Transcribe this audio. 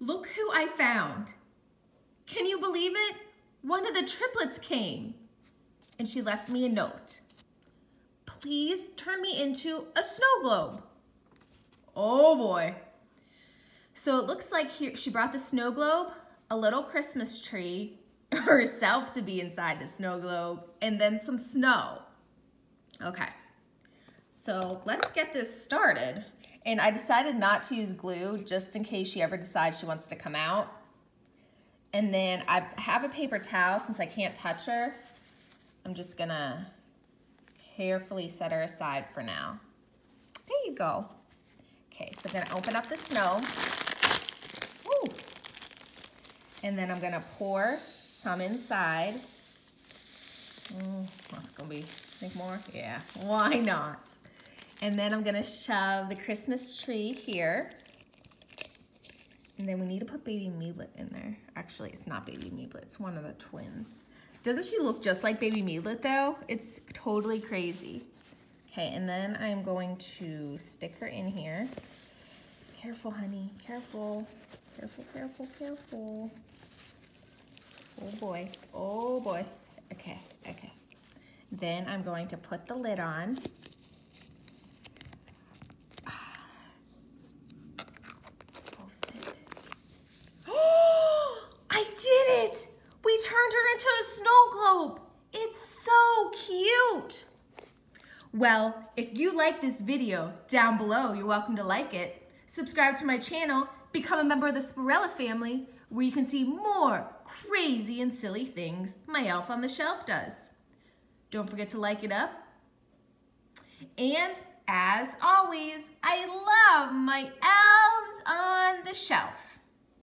Look who I found. Can you believe it? One of the triplets came and she left me a note. Please turn me into a snow globe. Oh boy. So it looks like here she brought the snow globe, a little Christmas tree, herself to be inside the snow globe, and then some snow. Okay, so let's get this started. And I decided not to use glue just in case she ever decides she wants to come out. And then I have a paper towel since I can't touch her. I'm just gonna carefully set her aside for now. There you go. Okay, so I'm gonna open up the snow. Woo. And then I'm gonna pour some inside. That's gonna be, think more? Yeah, why not? And then I'm gonna shove the Christmas tree here. And then we need to put baby Meadlet in there. Actually, it's not baby Meadlet, it's one of the twins. Doesn't she look just like baby Meadlet though? It's totally crazy. Okay, and then I'm going to stick her in here. Careful, honey, careful. Careful, careful, careful. Oh boy, oh boy. Okay, okay. Then I'm going to put the lid on. I did it! We turned her into a snow globe. It's so cute. Well, if you like this video, down below, you're welcome to like it. Subscribe to my channel, become a member of the Spirella family, where you can see more crazy and silly things my elf on the shelf does. Don't forget to like it up. And as always, I love my elves on the shelf.